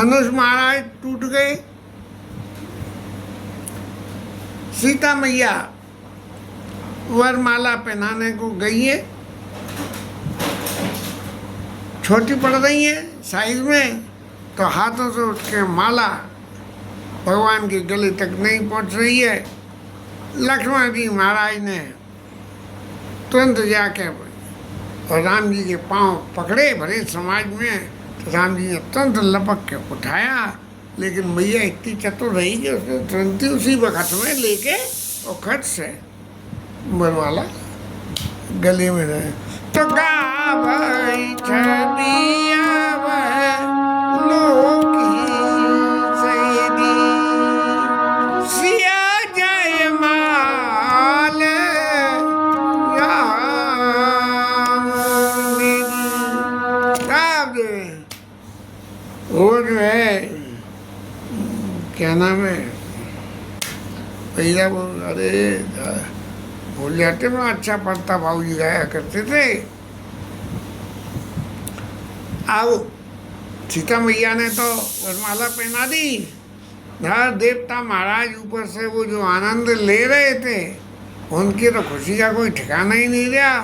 धनुष महाराज टूट गए। सीता मैया वरमाला पहनाने को गई है, छोटी पड़ रही है साइज में, तो हाथों से उठ के माला भगवान के गले तक नहीं पहुंच रही है। लक्ष्मण जी महाराज ने तुरंत जाके और राम जी के पांव पकड़े भरे समाज में, तो राम जी ने तुरंत लपक के उठाया, लेकिन मैया इतनी चतुर रही कि उसने तुरंत ही उसी वक्त में लेके और खट से वरमाला गले में रहे। तो गावै छबिया वह लोकी सैदी, सिया जयमाल राम मेरी। साहब वो जो है क्या नाम है भैया, वो अरे भूल जाते में अच्छा पढ़ता भाऊ जी गाया करते थे। आओ सीता मैया ने तो वरमाला पहना दी, धर देवता महाराज ऊपर से वो जो आनंद ले रहे थे उनकी तो खुशी का कोई ठिकाना ही नहीं रहा।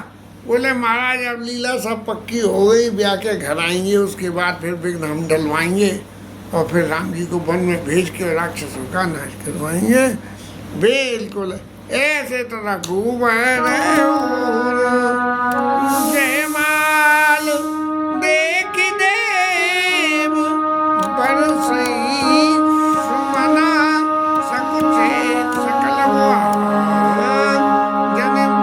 बोले महाराज अब लीला सब पक्की हो गई, ब्याह के घर आएंगे, उसके बाद फिर विघ्न हम डलवाएंगे और फिर राम जी को वन में भेज के राक्षसों का नाश करवाएंगे। बिल्कुल ऐसे तो रघुवर जयमाल देख देव बरसई सुमना सकुचे सकल जन्म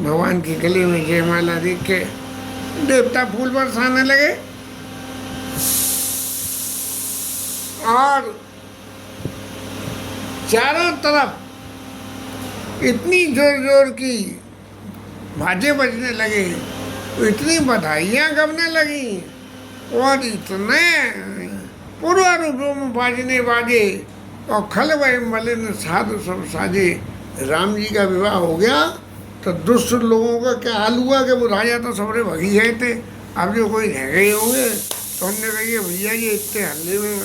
भगवान के गले में जयमाला देख के देवता फूल बरसाने लगे और चारों तरफ इतनी जोर जोर की बाजे बजने लगे, इतनी बधाइयाँ गबने लगी और इतने पूर्वारूपों में बाजने बाजे और खल वह मलिन साधु सब साजे। राम जी का विवाह हो गया तो दुष्ट लोगों का क्या हाल हुआ कि वो राजा तो सबरे भगी गए थे, अब जो कोई रह गए होंगे तो उनने कही भैया ये इतने हल्ले में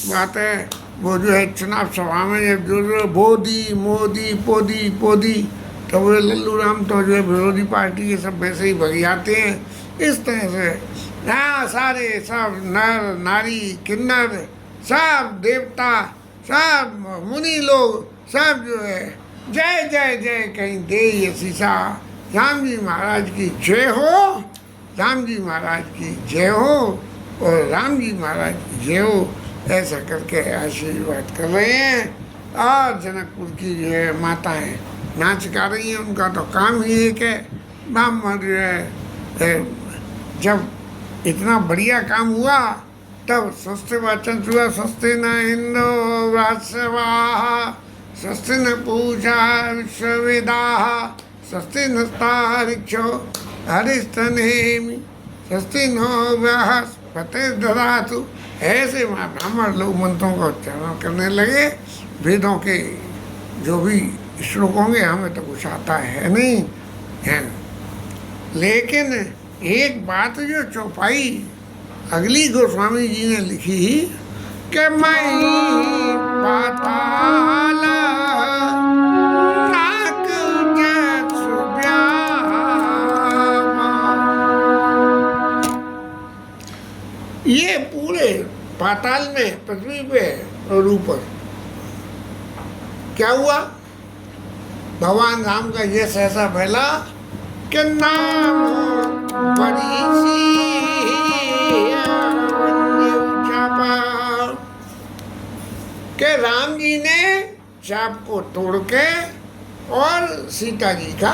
बात है। वो जो है चुनाव सभा में जब जो मोदी मोदी पोदी पोदी तो वो लल्लू राम तो जो है विरोधी पार्टी के सब वैसे ही भग जाते हैं। इस तरह से यहाँ सारे सब नर नारी किन्नर सब देवता सब मुनि लोग सब जो है जय जय जय कहीं दे ये शीशा, राम जी महाराज की जय हो, राम जी महाराज की जय हो और राम जी महाराज की जय हो, ऐसा करके आशीर्वाद कर रहे हैं। और जनकपुर की जो है माताएं नाच गा रही हैं, उनका तो काम ही एक है। ब्राह्मण जो है जब इतना बढ़िया काम हुआ तब स्वस्ति वाचन हुआ, स्वस्ति न इंद्रो वृहस्पतिः स्वस्ति न पूषा विश्ववेदाः स्वस्ति नस्तार्क्ष्यो हरिस्तनेमि स्वस्ति नो बृहस्पतिर्दधातु। ऐसे ब्राह्मण लोग मंत्रों का उच्चारण करने लगे। वेदों के जो भी श्लोक होंगे हमें तो कुछ आता है नहीं है, लेकिन एक बात जो चौपाई अगली गोस्वामी जी ने लिखी कि मैं पाताल नाक जसु व्यामा, ये पूरे पाताल में पृथ्वी पे और ऊपर क्या हुआ, भगवान राम का यश ऐसा फैला कि नाम बड़ी सी के राम जी ने चाप को तोड़ के और सीता जी का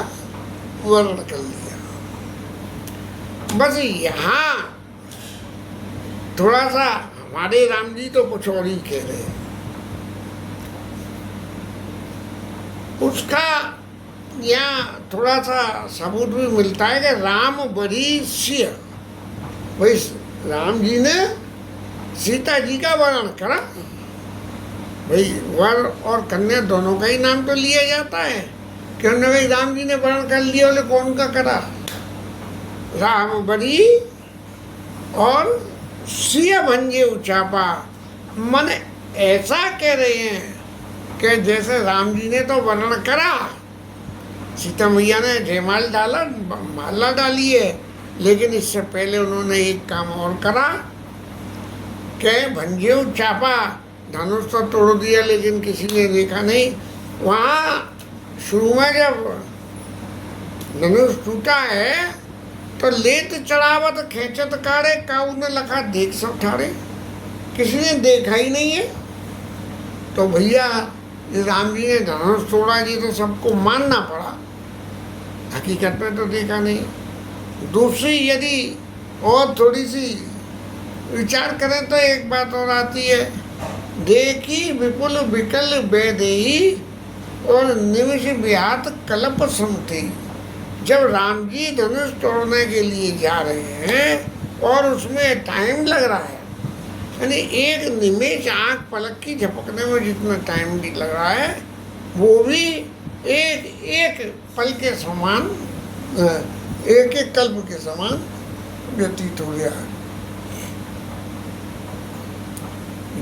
वर्ण कर लिया। बस यहाँ थोड़ा सा हमारे राम जी तो कुछ और ही कह रहे हैं, उसका यहाँ थोड़ा सा सबूत भी मिलता है कि राम बड़ी सिय, भाई राम जी ने सीता जी का वर्णन करा। भाई वर और कन्या दोनों का ही नाम तो लिया जाता है, क्यों न भाई राम जी ने वर्णन कर लिया बोले कौन का करा, राम बड़ी और सिया भंजे उचापा। मन ऐसा कह रहे हैं कि जैसे राम जी ने तो वर्णन करा, सीता मैया ने जयमाल डाला, माला डाली है, लेकिन इससे पहले उन्होंने एक काम और करा कि भंजे चापा, धनुष तो तोड़ दिया लेकिन किसी ने देखा नहीं। वहाँ शुरू में जब धनुष टूटा है तो लेत चढ़ावत खेचत काढ़े, काऊ ने लखा देख सब ठाड़े, किसी ने देखा ही नहीं है। तो भैया राम जी ने धनुष तोड़ा जी तो सबको मानना पड़ा, हकीकत में तो देखा नहीं। दूसरी यदि और थोड़ी सी विचार करें तो एक बात और आती है, देखी विपुल विकल बेदेही और निमिष बिहात कल्प समथी। जब राम जी धनुष तोड़ने के लिए जा रहे हैं और उसमें टाइम लग रहा है, यानी एक निमेष आँख पलक की झपकने में जितना टाइम भी लग रहा है वो भी एक एक पल के समान, एक एक कल्प के समान व्यतीत हो गया।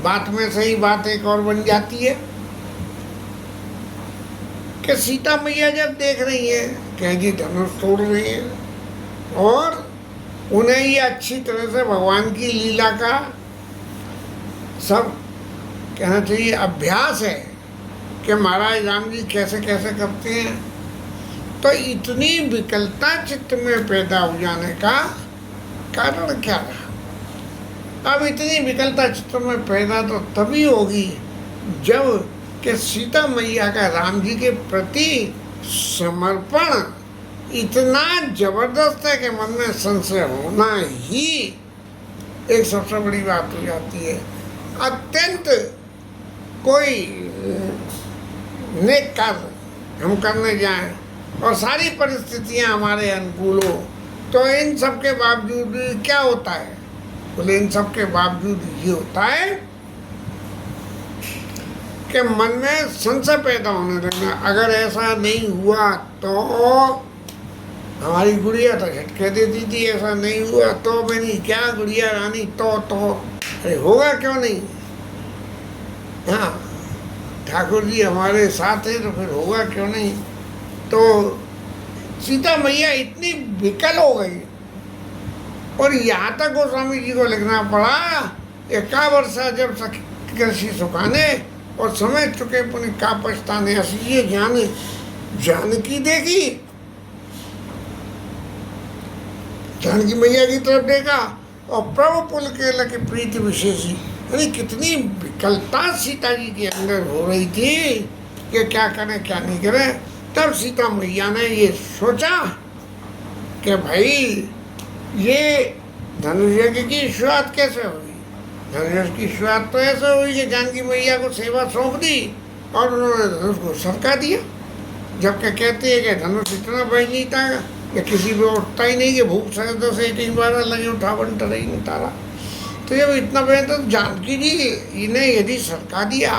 बात में सही बात एक और बन जाती है कि सीता मैया जब देख रही है कि जी धनुष तोड़ रही है और उन्हें ये अच्छी तरह से भगवान की लीला का सब कहना चाहिए अभ्यास है कि महाराज राम जी कैसे कैसे करते हैं, तो इतनी विकलता चित्त में पैदा हो जाने का कारण क्या रहा? अब इतनी विकलता चित्त में पैदा तो तभी होगी जब कि सीता मैया का राम जी के प्रति समर्पण इतना जबरदस्त है कि मन में संशय होना ही एक सबसे बड़ी बात हो जाती है। अत्यंत कोई नेक कार्य हम करने जाएं और सारी परिस्थितियां हमारे अनुकूल हो, तो इन सब के बावजूद क्या होता है? बोले इन सब के बावजूद ये होता है कि मन में संशय पैदा होने लगना। अगर ऐसा नहीं हुआ तो हमारी गुड़िया तो झटके देती थी, ऐसा नहीं हुआ तो मैंने क्या गुड़िया रानी तो अरे होगा क्यों नहीं? हाँ, ठाकुर जी हमारे साथ हैं तो फिर होगा क्यों नहीं? तो सीता मैया इतनी विकल हो गई और यहाँ तक गोस्वामी जी को लिखना पड़ा, एका वर्षा जब कृषि सुखाने और समय चुके पुण्य का पछताने, असलिए जानकी देखी, जानकी मैया की तरफ देखा और प्रभु पुल के लगे प्रीति विशेषी। यानी कितनी विकलता सीता जी के अंदर हो रही थी कि क्या करें क्या नहीं करें। तब सीता मैया ने ये सोचा कि भाई ये धनुष यज्ञ की शुरुआत कैसे हुई? धनुष की शुरुआत तो ऐसे हुई कि जानकी मैया को सेवा सौंप दी और उन्होंने धनुष को सरका दिया। जबकि कहते हैं कि धनुष इतना बहनी था कि किसी पे उठता ही नहीं, कि भूख सके से एक बार लगे उठावन टरे ही नहीं तारा। तो जब इतना बहन तो जानकी जी इन्हें यदि सरका दिया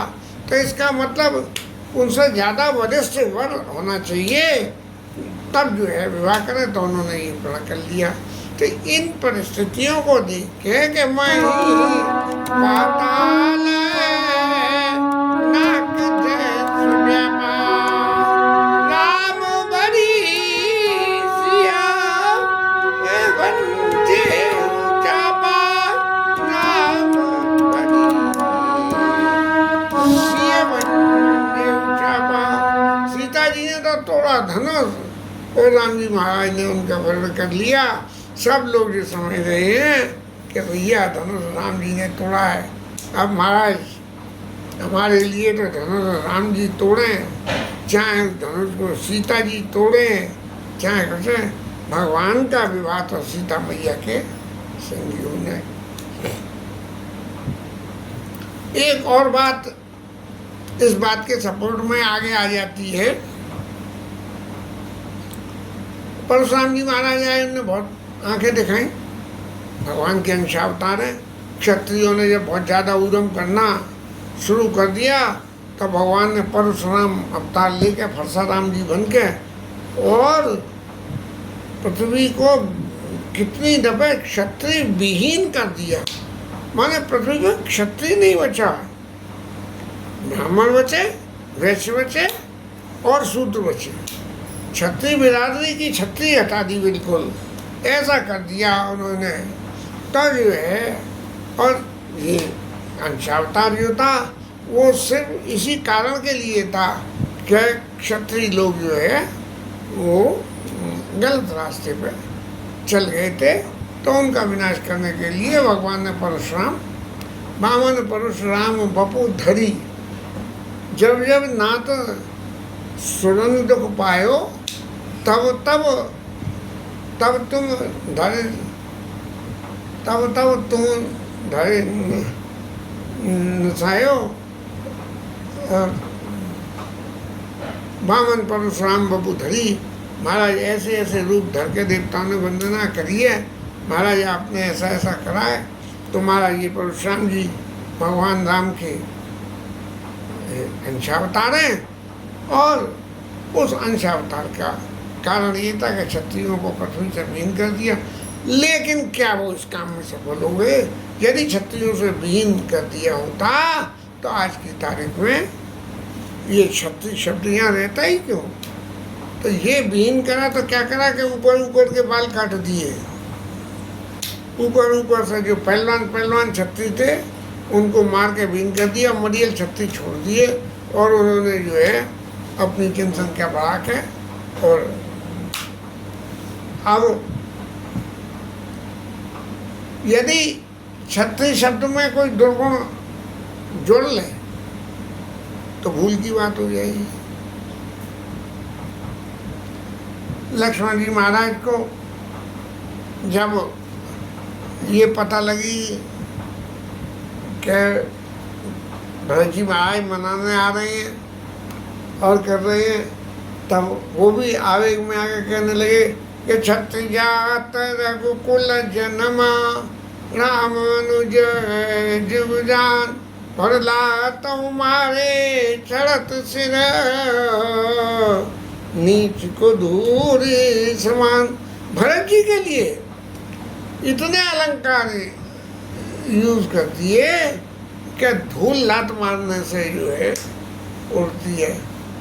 तो इसका मतलब उनसे ज़्यादा वरिष्ठ वर होना चाहिए, तब जो है विवाह करें। तो उन्होंने ये बड़ा कर लिया। तो इन परिस्थितियों को देख के कि मैं पाताल नाक जय सुजमा राम बड़ी सिया बंजे चापा राम बड़ी सिया बंजे चापा। सीता जी ने तो तोड़ा धनुष और राम जी महाराज ने उनका वर्णन कर लिया। सब लोग जो समझ रहे हैं कि भैया धनुष राम जी ने तोड़ा है, अब महाराज हमारे लिए तो धनुष राम जी तोड़े, चाहे धनुष को सीता जी तोड़े, चाहे कैसे भगवान का विवाह तो सीता मैया के संगी हो जाए। एक और बात इस बात के सपोर्ट में आगे आ जाती है। परशुराम जी महाराज आए, उन्होंने बहुत आंखें दिखाई, भगवान के अंश अवतार है। क्षत्रियों ने जब बहुत ज़्यादा उद्यम करना शुरू कर दिया तो भगवान ने परशुराम अवतार लेके परशुराम जी बन के और पृथ्वी को कितनी दफे क्षत्रिय विहीन कर दिया, माने पृथ्वी पर क्षत्रिय नहीं बचा, ब्राह्मण बचे, वैश्य बचे और शूद्र बचे। क्षत्रिय बिरादरी की छत्री हटा दी बिल्कुल, ऐसा कर दिया उन्होंने। तो जो है, और ये अंशावतार जो था वो सिर्फ इसी कारण के लिए था कि क्षत्रिय लोग जो है वो गलत रास्ते पर चल गए थे, तो उनका विनाश करने के लिए भगवान ने परशुराम, वामन परशुराम बपु धरी, जब जब नाथ सुरन दुख पायो तब तब तब तुम धरे, तब तब तुम धरे नसायो। वामन परशुराम बपु धरी, महाराज ऐसे ऐसे रूप धर के देवताओं ने वंदना करी है, महाराज आपने ऐसा ऐसा करा है। तो महाराज ये परशुराम जी भगवान राम के अंशावतार हैं, और उस अंशावतार का कारण ये था कि क्षत्रियों को पृथ्वी से विहीन कर दिया। लेकिन क्या वो इस काम में सफल हो गए? यदि क्षत्रियों से विहीन कर दिया होता तो आज की तारीख में ये क्षत्रिय शब्द यहाँ रहता ही क्यों? तो ये विहीन करा तो क्या करा कि ऊपर ऊपर के बाल काट दिए, ऊपर ऊपर से जो पहलवान पहलवान क्षत्रिय थे उनको मार के विहीन कर दिया, मरियल क्षत्रिय छोड़ दिए, और उन्होंने जो है अपनी जनसंख्या बढ़ा के, और अब यदि क्षत्रिय शब्द में कोई दुर्गुण जोड़ ले तो भूल की बात हो जाएगी। लक्ष्मण जी महाराज को जब ये पता लगी कि भरत जी महाराज मनाने आ रहे हैं और कर रहे हैं, तब वो भी आवेग में आके कहने लगे कि क्षत्रिय जात रघुकुल जनमा राम अनुज जुग जान, भरला तुम्हारे चढ़त सिर नीच को दूर समान। भरत जी के लिए इतने अलंकार यूज कर दिए कि धूल लात मारने से जो है उड़ती है।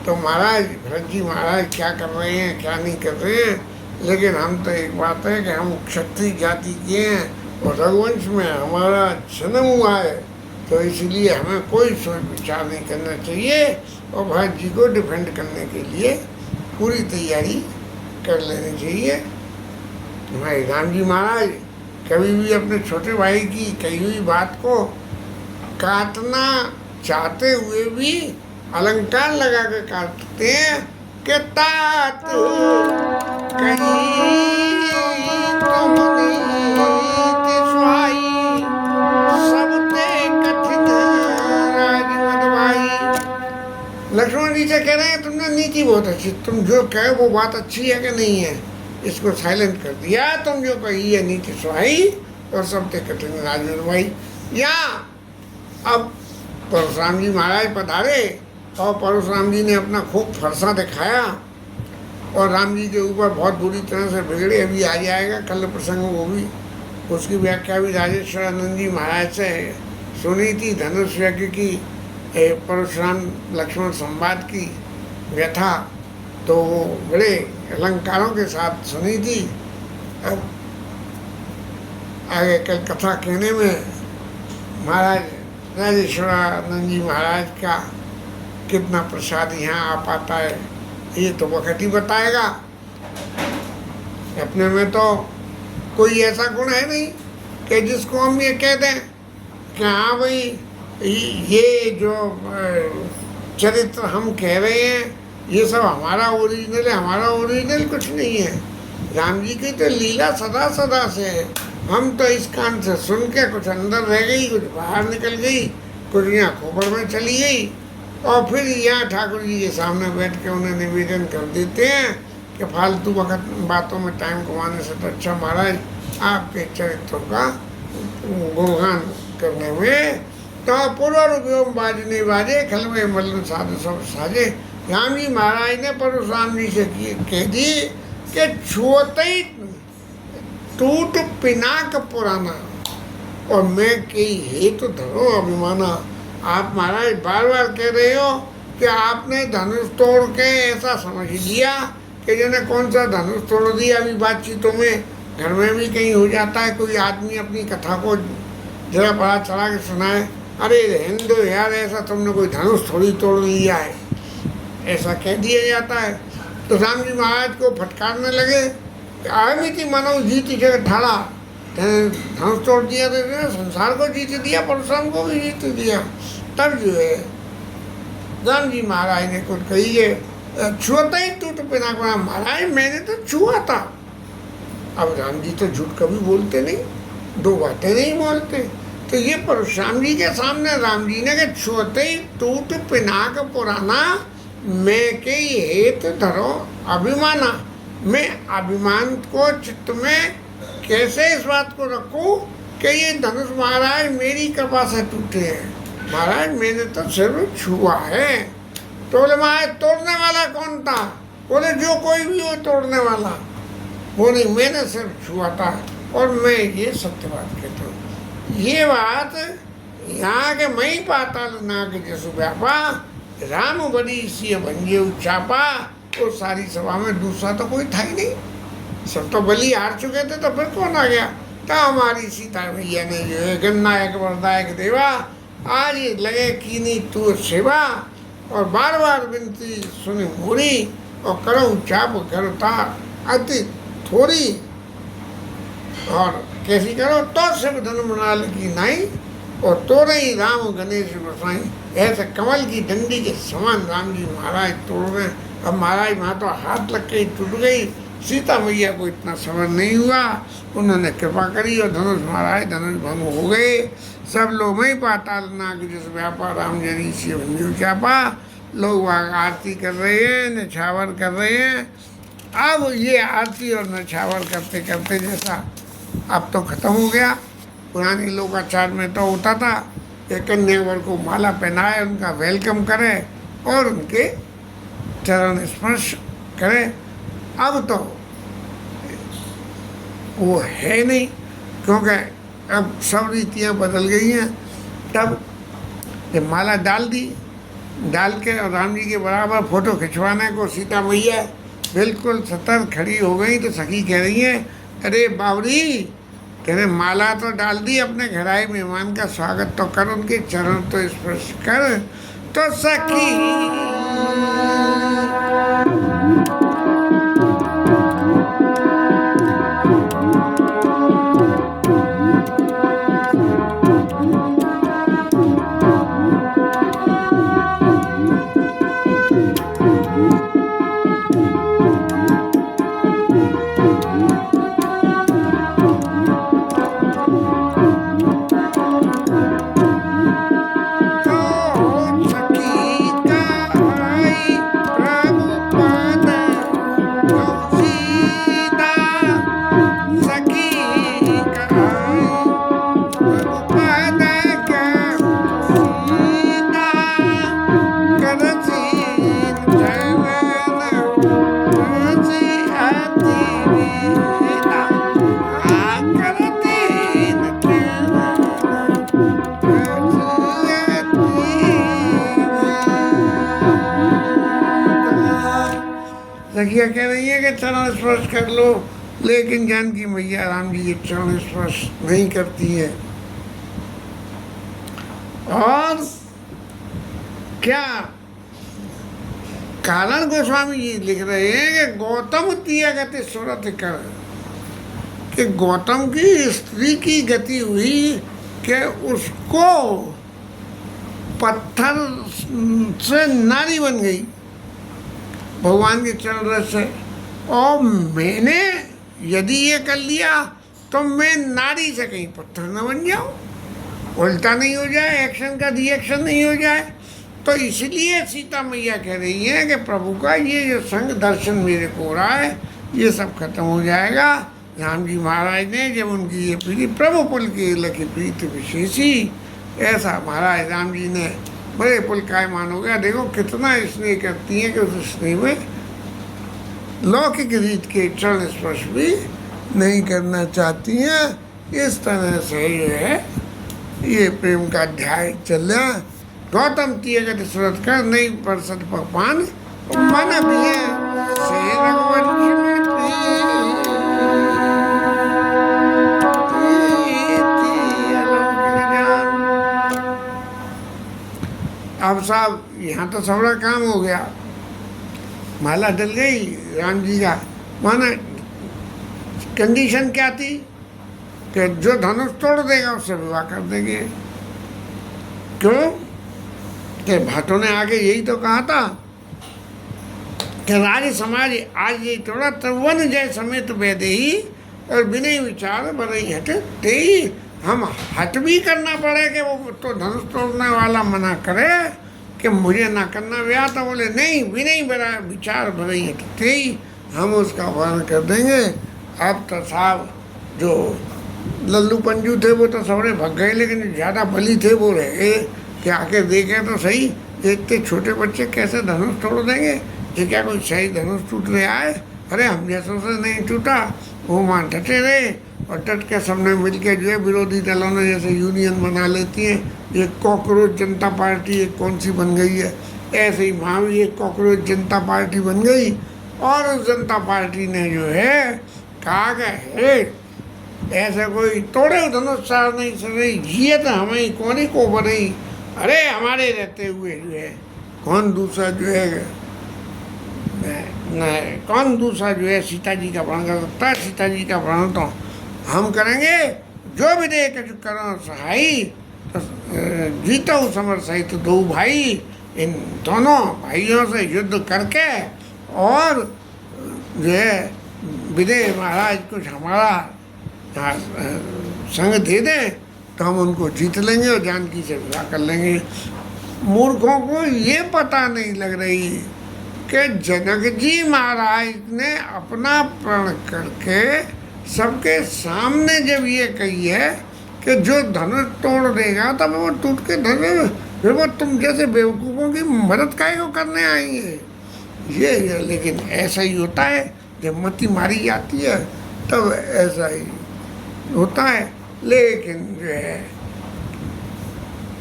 तो महाराज भरत जी महाराज क्या कर रहे हैं क्या नहीं कर रहे हैं, लेकिन हम तो एक बात है कि हम क्षत्रिय जाति के हैं और रघुवंश में हमारा जन्म हुआ है, तो इसलिए हमें कोई सोच विचार नहीं करना चाहिए और भरत जी को डिफेंड करने के लिए पूरी तैयारी कर लेनी चाहिए। हमारे राम जी महाराज कभी भी अपने छोटे भाई की कही हुई बात को काटना चाहते हुए भी अलंकार लगा के काटते हैं कि तात कहीं तुमनी सुहाई सबते कठिन राजमत भाई। लक्ष्मण जी से कह रहे हैं तुमने नीति बहुत अच्छी, तुम जो कहे वो बात अच्छी है कि नहीं है, इसको साइलेंट कर दिया। तुम जो कही है नीति सुहाई और सबते कठिन राजमत भाई। या अब परशुराम जी महाराज पधारे और परशुराम जी ने अपना खूब फरसा दिखाया और राम जी के ऊपर बहुत बुरी तरह से बिगड़े। अभी आ जाएगा कल प्रसंग, वो भी उसकी व्याख्या भी राजेश्वरानंद जी महाराज से सुनी थी। धनुष यज्ञ की परशुराम लक्ष्मण संवाद की व्यथा तो वो बड़े अलंकारों के साथ सुनी थी। अब आगे कल कथा कहने में महाराज राजेश्वरानंद जी महाराज का कितना प्रसाद यहाँ आ पाता है ये तो वक्त ही बताएगा। अपने में तो कोई ऐसा गुण है नहीं कि जिसको हम ये कह दें कि हाँ भाई ये जो चरित्र हम कह रहे हैं ये सब हमारा ओरिजिनल है। हमारा ओरिजिनल कुछ नहीं है, राम जी की तो लीला सदा सदा से है। हम तो इस कान से सुन के कुछ अंदर रह गई, कुछ बाहर निकल गई, कुछ यहाँ खोपड़ में चली गई और फिर यहाँ ठाकुर जी के सामने बैठ के उन्हें निवेदन कर देते हैं कि फालतू वक्त बातों में टाइम गंवाने से तो अच्छा महाराज आपके चरित्रों का गुणगान करने में तो पूर्व बाजने बाजे खल में मल्ल साधु सब साजे। राम जी महाराज ने परशुराम जी से कह दी कि छुअते ही टूट पिनाक पुराना और मैं कई हेतु धरो अभिमाना। आप महाराज बार बार कह रहे हो कि आपने धनुष तोड़ के ऐसा समझ लिया कि जने कौन सा धनुष तोड़ दिया। अभी बातचीतों में घर में भी कहीं हो जाता है, कोई आदमी अपनी कथा को जरा बड़ा चढ़ा के सुनाए, अरे हिंदू यार ऐसा तुमने कोई धनुष थोड़ी तोड़ लिया है, ऐसा कह दिया जाता है। तो राम जी महाराज को फटकारने लगे, अहमिति मानव जीत जगह ठाड़ा, धनुष तोड़ दिया तो संसार को जीत दिया, परशुराम को भी जीत दिया। तब जो है राम जी महाराज ने कुछ कही है, छुआता ही टूट पिना को, महाराज मैंने तो छुआ था। अब राम जी तो झूठ कभी बोलते नहीं, दो बातें नहीं बोलते। तो ये परशुराम जी के सामने राम जी ने कहा, छुआते ही टूट पिनाक पुराना, मैं के हेत धरो अभिमाना। मैं अभिमान को चित्त में कैसे इस बात को रखूं कि ये धनुष महाराज मेरी कृपा से टूटे हैं। महाराज मैंने तो सिर्फ छुआ है। तो बोले महाराज तोड़ने वाला कौन था? बोले जो कोई भी हो तोड़ने वाला वो नहीं, मैंने सिर्फ छुआ था। और मैं ये सत्य बात कहता हूँ, ये बात यहाँ के मई पाताल नाग जसु व्यापा, राम बड़ी सी भंजे चापा। और सारी सभा में दूसरा तो कोई था ही नहीं, सब तो बलि हार चुके थे, तो फिर कौन आ गया? तो हमारी सीता मैया ने जो है गणनायक वरदायक देवा, आज लगे कीनी तू सेवा, और बार बार विनती सुनी मोरी, और करो चाप घर तार अति थोड़ी, और कैसी करो तो शिव धन मनाल की नाई, और तोड़े ही राम गणेश गोसाई। ऐसे कमल की डंडी के समान राम जी महाराज तोड़ रहे। अब महाराज वहाँ तो हाथ लग के टूट गई, सीता मैया को इतना सबर नहीं हुआ, उन्होंने कृपा करी और धनुष महाराज धनुष भंग हो गए। सब लोग वहीं पाताल नाग जिस व्यापा राम जरी सी भंजू चापा। लोग वहाँ आरती कर रहे हैं, नछावर कर रहे हैं। अब ये आरती और नछावर करते करते जैसा अब तो खत्म हो गया। पुरानी लोकाचार में तो होता था कि कन्यावर को माला पहनाए, उनका वेलकम करें और उनके चरण स्पर्श करें। अब तो वो है नहीं, क्योंकि अब सब रीतियाँ बदल गई हैं। तब जब माला डाल दी, डाल के और राम जी के बराबर फोटो खिंचवाने को सीता मैया बिल्कुल सतर्क खड़ी हो गई, तो सखी कह रही है, अरे बावरी, कह रहे माला तो डाल दी, अपने घर आए मेहमान का स्वागत तो कर, उनके चरण तो स्पर्श कर। तो सखी सखिया कह रही है कि चरण स्पर्श कर लो, लेकिन जानकी मैया राम जी के चरण स्पर्श नहीं करती है। और क्या कारण गोस्वामी जी लिख रहे हैं कि गौतम तिया गति सुरत कर, कि गौतम की स्त्री की गति हुई कि उसको पत्थर से नारी बन गई भगवान के चरण रस से। और मैंने यदि ये कर लिया तो मैं नारी से कहीं पत्थर न बन जाऊं, उल्टा नहीं हो जाए, एक्शन का रिएक्शन नहीं हो जाए। तो इसलिए सीता मैया कह रही है कि प्रभु का ये जो संग दर्शन मेरे को हो रहा है, ये सब खत्म हो जाएगा। राम जी महाराज ने जब उनकी ये प्रीति प्रभु पुल की लखी प्रीति विशेषी, ऐसा महाराज राम जी ने बड़े पुल कायमान हो गया। देखो कितना स्नेह करती हैं कि उस स्नेह में लौकिक रीत के चरण स्पर्श भी नहीं करना चाहती हैं। इस तरह से जो है ये प्रेम का अध्याय चल रहा। गौतम तीयगत सुरत कर नहीं परसत पकवान मन भी है से रघुवंश में प्रीति अलौकिक जान। अब साहब यहाँ तो सबरा काम हो गया, माला डल गई राम जी का। माना कंडीशन क्या थी कि जो धनुष तोड़ देगा उससे विवाह कर देंगे। क्यों कि भाटों ने आगे यही तो कहा था कि राज समाज आज ये तोड़ा तवन जय समेत बेदे ही और बिना विचार बरई हटे ते ही। हम हट भी करना पड़े कि वो तो धनुष तोड़ने वाला मना करे कि मुझे ना करना ब्याह, तो बोले नहीं बिना बड़ा विचार भरई हटते ही हम उसका वर्ण कर देंगे। अब तो साहब जो लल्लू पंजू थे वो तो सबरे भग गए, लेकिन ज़्यादा बली थे वो रहे कि आके देखे तो सही इतने छोटे बच्चे कैसे धनुष तोड़ देंगे। ये क्या कोई सही धनुष टूट रहा है? अरे हम जैसों से नहीं टूटा। वो वहाँ डटे रहे और डट के सबने मिल के जो है विरोधी दलों ने जैसे यूनियन बना लेती है, ये कॉकरोच जनता पार्टी एक कौन सी बन गई है, ऐसे ही वहाँ भी एक कॉकरोच जनता पार्टी बन गई। और उस जनता पार्टी ने जो है कहा कि ऐसे कोई तोड़े धनुष सार नहीं सही जिए तो हमें कौन ही को बनी। अरे हमारे रहते हुए जो है कौन दूसरा जो है कौन दूसरा जो है सीता जी का प्रण कर सकता है। सीता जी का प्रण तो हम करेंगे, जो भी दे करो सहाई तो जीतो समर सहित तो दो भाई। इन दोनों भाइयों से युद्ध करके और जो है विदय महाराज कुछ हमारा संग दे दें तो हम उनको जीत लेंगे और जानकी से विवाह कर लेंगे। मूर्खों को ये पता नहीं लग रही कि जनक जी महाराज ने अपना प्रण करके सबके सामने जब ये कही है कि जो धनुष तोड़ देगा तब वो टूट के धनुष, फिर वो तुम जैसे बेवकूफ़ों की मदद काहे को करने आएंगे। ये लेकिन ऐसा ही होता है, जब मती मारी जाती है तब ऐसा ही होता है। लेकिन जो है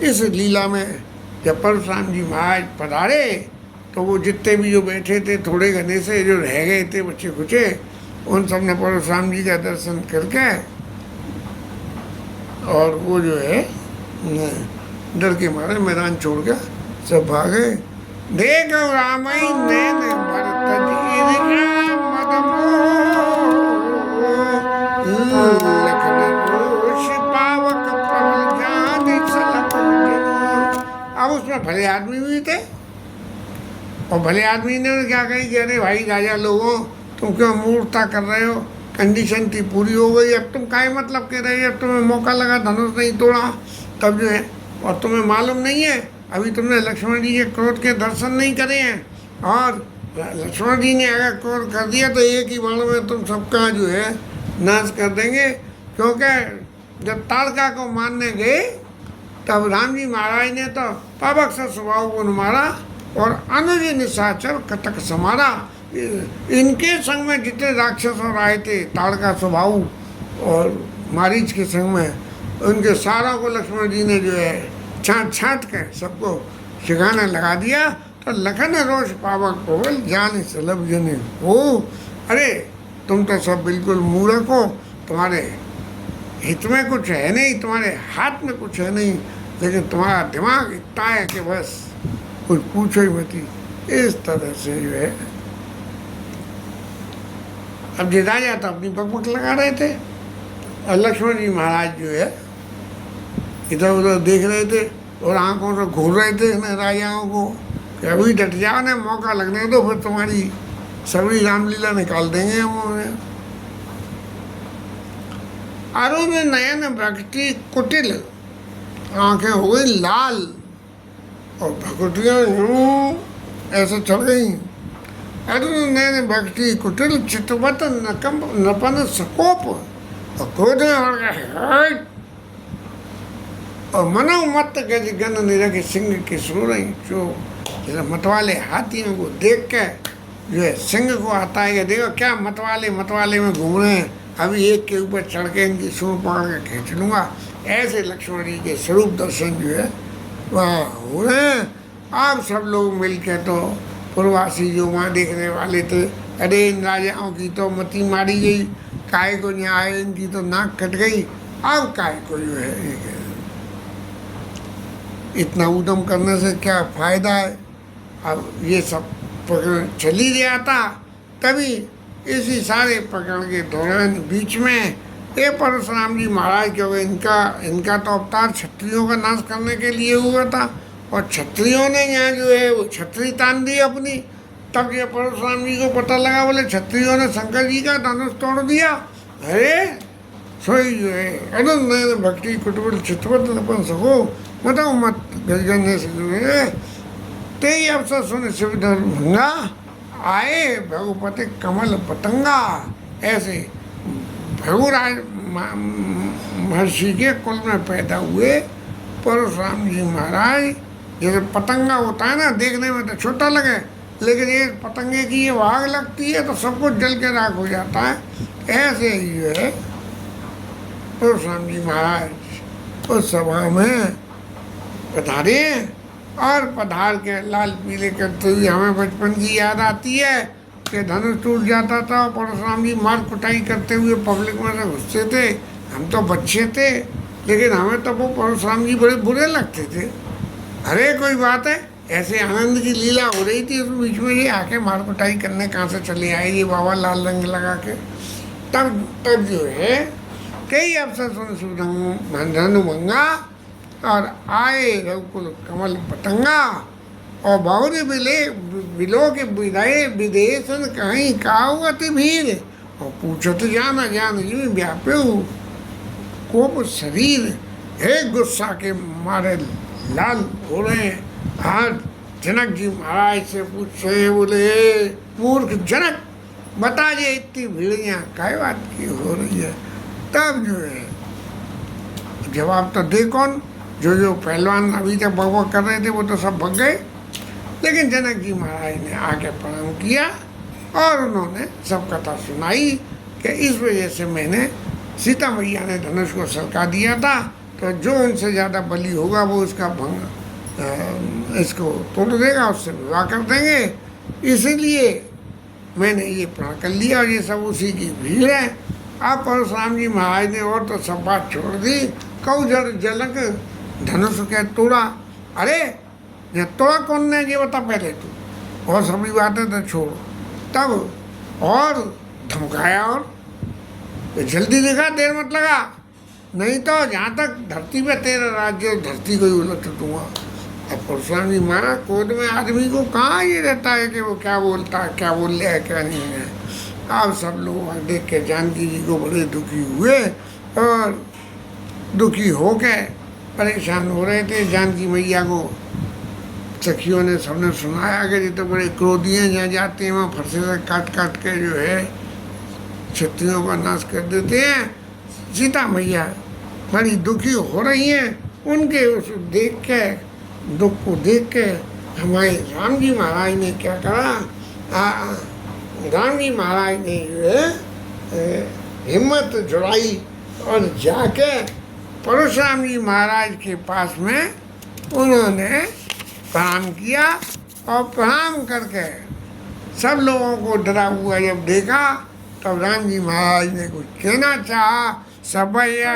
इस लीला में जब परशुराम जी महाराज पधारे तो वो जितने भी जो बैठे थे थोड़े घने से जो रह गए थे बच्चे कुचे, उन सब ने परशुराम जी का दर्शन करके और वो जो है डर के मारे मैदान छोड़ के सब भागे। देखो रामई नैन भरत जी लखन रोष पावक प्रबल जान सलक। अब उसमें भले आदमी भी थे और भले आदमी ने क्या कही कि अरे भाई राजा लोगों तुम क्यों मूर्खता कर रहे हो, कंडीशन थी पूरी हो गई, अब तुम काहे मतलब कह रहे हो, अब तुम्हें मौका लगा धनुष नहीं तोड़ा तब जो है, और तुम्हें मालूम नहीं है अभी तुमने लक्ष्मण जी के क्रोध के दर्शन नहीं करे हैं, और लक्ष्मण जी ने अगर क्रोध कर दिया तो एक ही बाण में तुम सबका जो है नाश कर देंगे। क्योंकि जब ताड़का को मारने गए तब राम जी महाराज ने तो पावक से स्वभाव को मारा और अनुज निशाचर कटक समारा। इनके संग में जितने राक्षस और आए थे ताड़का स्वभाव और मारीच के संग में, उनके सारों को लक्ष्मण जी ने जो है छाँट छाँट के सबको ठिकाने लगा दिया। तो लखन रोष पावक कोवल जान सलभ जने हो। अरे तुम तो सब बिल्कुल मूर्ख हो, तुम्हारे हित में कुछ है नहीं, तुम्हारे हाथ में कुछ है नहीं, लेकिन तुम्हारा दिमाग इतना है कि बस कुछ पूछो ही मत। इस तरह से जो है अब ये राजा तो अपनी बकबक लगा रहे थे और लक्ष्मण जी महाराज जो है इधर उधर देख रहे थे और आंखों से घूर रहे थे इन राजाओं को कि अभी डट जाओ ना, मौका लगने दो, फिर तुम्हारी सभी रामलीला निकाल देंगे हम उन्हें। अरुण नयन भक्ति कुटिल, आंखें हो गई लाल और भकुटियाँ यूँ ऐसे चढ़ गई। अरुण नयन भक्ति कुटिल चितवत नपन सकोप, और क्रोध में और गए और मनो मत गज गन निरख सिंह की सो रही। जो मतवाले हाथियों को देख के जो है सिंह को आता है, देखो क्या मतवाले में घूम रहे हैं, अभी एक के ऊपर चढ़ के इनकी सूंड पकड़ के खींच लूँगा। ऐसे लक्ष्मण जी के स्वरूप दर्शन जो है वहाँ हो रहे हैं। आप सब लोग मिल के तो पूर्ववासी जो वहाँ देखने वाले थे, अरे इन राजाओं की तो मती मारी गई, काय को न्याय, इनकी तो नाक कट गई, अब काय को जो है इतना उद्यम करने से क्या फायदा है। अब ये सब प्रकरण चल ही गया था। तभी इसी सारे प्रकरण के दौरान बीच में ये परशुराम जी महाराज, क्योंकि इनका तो अवतार क्षत्रियों का नाश करने के लिए हुआ था, और क्षत्रियों ने यहाँ जो है वो छत्री तान दी अपनी। तब ये परशुराम जी को पता लगा, बोले क्षत्रियों ने शंकर जी का धनुष तोड़ दिया। अरे सोई जो है अनंत भक्ति कुटुंब चित्रपट अपन सको बताओ मत गजगने से जो है ते ही अवसर सुन शिवधर भंगा आए भगुपति कमल पतंगा। ऐसे भगुराज महर्षि के कुल में पैदा हुए परशुराम जी महाराज। जैसे पतंगा होता है ना, देखने में तो छोटा लगे, लेकिन ये पतंगे की ये आग लगती है तो सब कुछ जल के राख हो जाता है। ऐसे ही है परशुराम जी महाराज उस सभा में पधारे, और पधार के लाल पीले करते हुए हमें बचपन की याद आती है कि धनुष टूट जाता था और परशुराम जी मार कुटाई करते हुए पब्लिक में से घुसते थे। हम तो बच्चे थे, लेकिन हमें तो वो परशुराम जी बड़े बुरे लगते थे। अरे कोई बात है, ऐसे आनंद की लीला हो रही थी, उस बीच में ये आके मार कुटाई करने कहाँ से चले आए ये बाबा लाल रंग लगा के। तब जो है कई अवसर सुन सुधनु मंगा, और आए रघुकुल कमल पतंगा, और बहुरे बिलो के विदाए विदेशन कहीं कावती भीड़, और पूछत जान जान जी व्याप्यो कोप शरीर। हे गुस्सा के मारे लाल हो रहे हैं। आज जनक जी महाराज से पूछ रहे, बोले मूर्ख जनक बता जे इतनी भीड़ यहाँ काय बात की हो रही है। तब जो है जवाब तो दे कौन, जो पहलवान अभी तक बकबक कर रहे थे वो तो सब भग गए। लेकिन जनक जी महाराज ने आके प्रणाम किया और उन्होंने सब कथा सुनाई कि इस वजह से मैंने सीता मैया ने धनुष को सरका दिया था, तो जो उनसे ज़्यादा बलि होगा वो इसका भंग इसको तोड़ देगा, उससे विवाह कर देंगे। इसीलिए मैंने ये प्रण कर लिया, और ये सब उसी की भीड़ है। अब परशुराम जी महाराज ने और तो सब बात छोड़ दी। कौ जलक धनुष के तोड़ा। अरे ये तोड़ा कौन ने ये बता पहले तू, और सभी बातें तो छोड़। तब और धमकाया, और जल्दी दिखा, देर मत लगा, नहीं तो जहाँ तक धरती पे तेरा राज्य धरती को ही उलट दूंगा। अब परशुराम जी महाराज कोर्ट में आदमी को कहाँ ये रहता है कि वो क्या बोलता है, क्या बोल रहा है, क्या नहीं है। अब सब लोग देख के जानकी जी को बड़े दुखी हुए, और दुखी हो के परेशान हो रहे थे। जानकी मैया को सखियों ने सबने सुनाया कि ये तो बड़े क्रोधी हैं, जहाँ जाते हैं वहाँ फरसे से काट काट के जो है क्षत्रियों का नाश कर देते हैं। सीता मैया बड़ी दुखी हो रही हैं। उनके उस देख के दुख को देख के हमारे राम जी महाराज ने क्या करा, राम जी महाराज ने जो है हिम्मत जुड़ाई और जाके परशुराम जी महाराज के पास में उन्होंने प्रणाम किया, और प्रणाम करके सब लोगों को डरा हुआ जब देखा, तब राम जी महाराज ने कुछ कहना चाहा। सबैया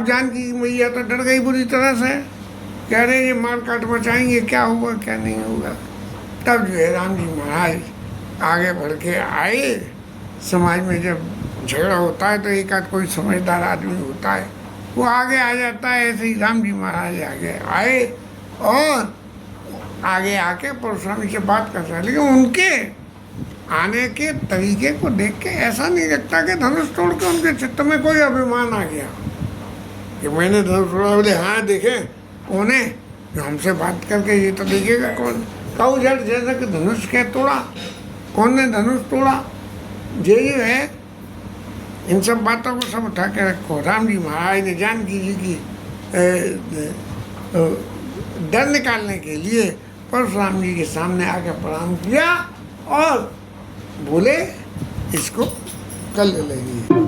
जानकी मैया तो डर गई बुरी तरह से, कह रहे ये मार काट मचाएंगे, क्या होगा क्या नहीं होगा। तब जो है राम जी महाराज आगे बढ़ के आए। समाज में जब झगड़ा होता है तो एक आध कोई समझदार आदमी होता है, वो आगे आ जाता है। ऐसे ही राम जी महाराज आगे आए और आगे आके परशुराम से बात कर रहे हैं, लेकिन उनके आने के तरीके को देख के ऐसा नहीं लगता कि धनुष तोड़ के उनके चित्त में कोई अभिमान आ गया कि मैंने धनुष तोड़ा। बोले हाँ देखे उन्हें हमसे बात करके ये तो देखेगा कौन। काऊ जड़ जैसा कि धनुष क्या तोड़ा, कौन ने धनुष तोड़ा, ये है। इन सब बातों को सब उठा के रखो। राम जी महाराज ने जानकी जी की डर निकालने के लिए परशुराम जी के सामने आके प्रणाम किया और बोले इसको कर लेंगे।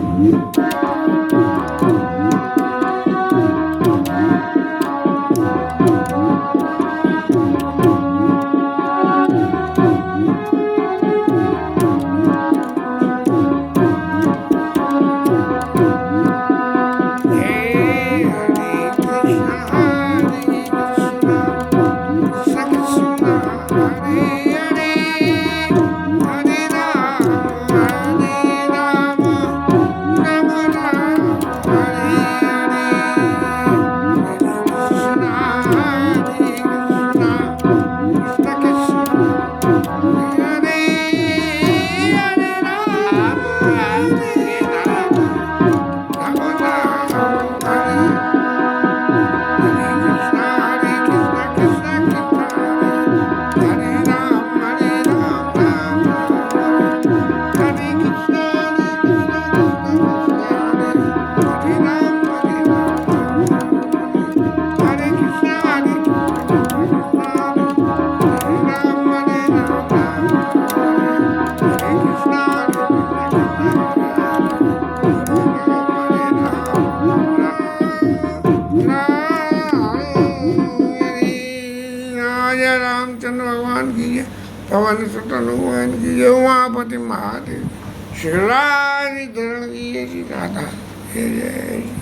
रामचंद्र भगवान की जय, पवन सुत हनुमान की जय, उमापति महादेव, श्री राधरण की जय, श्री राधा जय जय।